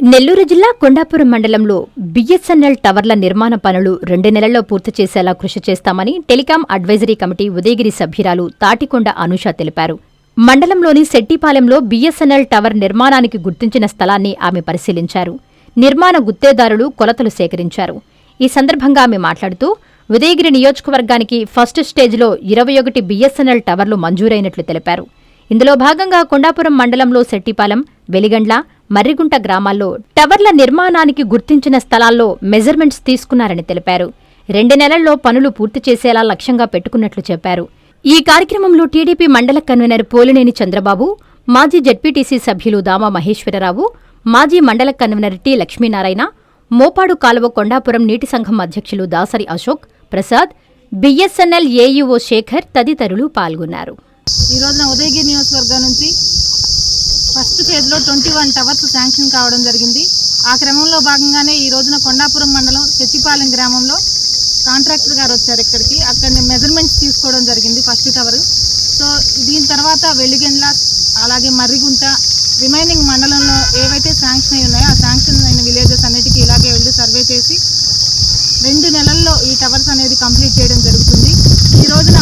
నెల్లూరు జిల్లా కొండాపురం మండలంలో బిఎస్ఎన్ఎల్ టవర్ల నిర్మాణ పనులు 2 నెలల్లో పూర్తి చేసేలా కృషి చేస్తామని టెలికాం అడ్వైజరీ కమిటీ ఉదయగిరి సభ్యురాలు తాటికొండ అనూష తెలిపారు. మండలంలోని శెట్టిపాలెంలో బిఎస్ఎన్ఎల్ టవర్ నిర్మాణానికి గుర్తించిన స్థలాన్ని ఆమె పరిశీలించారు. నిర్మాణ గుత్తేదారులు కొలతలు సేకరించారు. ఈ సందర్భంగా ఆమె మాట్లాడుతూ ఉదయగిరి నియోజకవర్గానికి ఫస్ట్ స్టేజ్లో 21 బిఎస్ఎన్ఎల్ టవర్లు మంజూరైనట్లు తెలిపారు. ఇందులో భాగంగా కొండాపురం మండలంలో శెట్టిపాలెం, వెలిగండ్ల, మర్రిగుంట గ్రామాల్లో టవర్ల నిర్మాణానికి గుర్తించిన స్థలాల్లో మెజర్మెంట్స్ తీసుకున్నారని తెలిపారు. 2 నెలల్లో పనులు పూర్తి చేసేలా లక్ష్యంగా పెట్టుకున్నట్లు చెప్పారు. ఈ కార్యక్రమంలో టీడీపీ మండల కన్వీనర్ పోలినేని చంద్రబాబు, మాజీ జెడ్పీటీసీ సభ్యులు దామా మహేశ్వరరావు, మాజీ మండల కన్వీనర్ టి లక్ష్మీనారాయణ, మోపాడు కాలువ కొండాపురం నీటి సంఘం అధ్యక్షులు దాసరి అశోక్, ప్రసాద్, బిఎస్ఎన్ఎల్ ఏఈఓ శేఖర్ తదితరులు పాల్గొన్నారు. ఈ రోజున ఉదయగిరి నియోజకవర్గం నుంచి ఫస్ట్ ఫేజ్లో 21 టవర్స్ శాంక్షన్ కావడం జరిగింది. ఆ క్రమంలో భాగంగానే ఈ రోజున కొండాపురం మండలం శెట్టిపాలెం గ్రామంలో కాంట్రాక్టర్ గారు వచ్చారు. ఇక్కడికి అక్కడ మెజర్మెంట్స్ తీసుకోవడం జరిగింది ఫస్ట్ టవర్. సో దీని తర్వాత వెలిగండ్ల, అలాగే మర్రిగుంట, రిమైనింగ్ మండలంలో ఏవైతే శాంక్షన్ అయి ఉన్నాయో ఆ శాంక్షన్ అయిన విలేజెస్ అన్నిటికీ ఇలాగే వెళ్ళి సర్వే చేసి 2 నెలల్లో ఈ టవర్స్ అనేది కంప్లీట్ చేయడం జరుగుతుంది. ఈ రోజున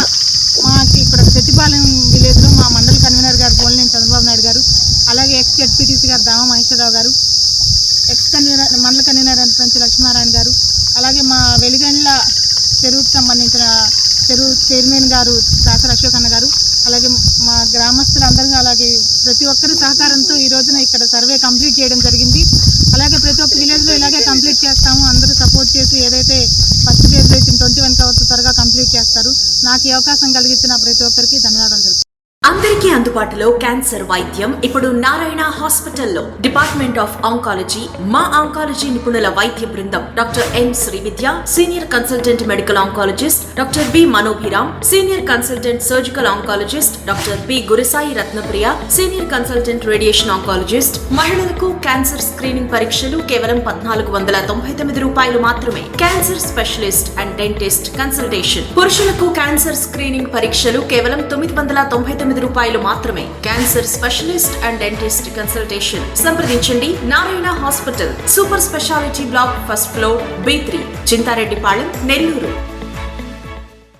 మాకు ఇక్కడ శెట్టిపాలెం విలేజ్లో మా మండల కన్వీనర్ గారు పోలినేని చంద్రబాబు నాయుడు గారు, అలాగే ఎక్స్ జెడ్పీటీసీ గారు దామా మహేశ్వరరావు గారు, ఎక్స్ కన్వీనర్ మండల కన్వీనర్ నుంచి లక్ష్మీనారాయణ గారు, అలాగే మా వెలిగండ్ల చెరువుకు సంబంధించిన చెరువు చైర్మన్ గారు దాసరి అశోక్ అన్న గారు, అలాగే మా గ్రామస్తులందరూ, అలాగే ప్రతి ఒక్కరి సహకారంతో ఈ రోజున ఇక్కడ సర్వే కంప్లీట్ చేయడం జరిగింది. అలాగే ప్రతి ఒక్క విలేజ్లో ఇలాగే కంప్లీట్ చేస్తాము. అందరూ సపోర్ట్ చేసి ఏదైతే ఫస్ట్ ఫేజ్లో ఇచ్చిన 21 టవర్స్ త్వరగా కంప్లీట్ చేస్తారు. నాకు ఈ అవకాశం కలిగించిన ప్రతి ఒక్కరికి ధన్యవాదాలు తెలుపుతున్నాను. అందరికీ అందుబాటులో క్యాన్సర్ వైద్యం ఇప్పుడు నారాయణ హాస్పిటల్లో. డిపార్ట్మెంట్ ఆఫ్ ఆంకాలజీ, మా ఆంకాలజీ నిపుణుల వైద్య బృందం doctor N Srividya, senior consultant medical oncologist doctor B Manobhiram, senior consultant surgical oncologist doctor B Gurisai Ratnapriya, senior consultant radiation oncologist. మహిళలకు క్యాన్సర్ స్క్రీనింగ్ పరీక్షలు కేవలం 1499 రూపాయలు మాత్రమే. Cancer specialist and dentist consultation. పురుషులకు క్యాన్సర్ స్క్రీనింగ్ పరీక్షలు కేవలం 999 రూపాయలు మాత్రమే. Cancer specialist and dentist consultation సంప్రదించండి. Narayana hospital, super speciality block, first floor, B3, Chintareddypalem, Nellore.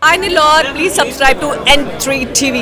Hi Nilor, please subscribe to N3 TV.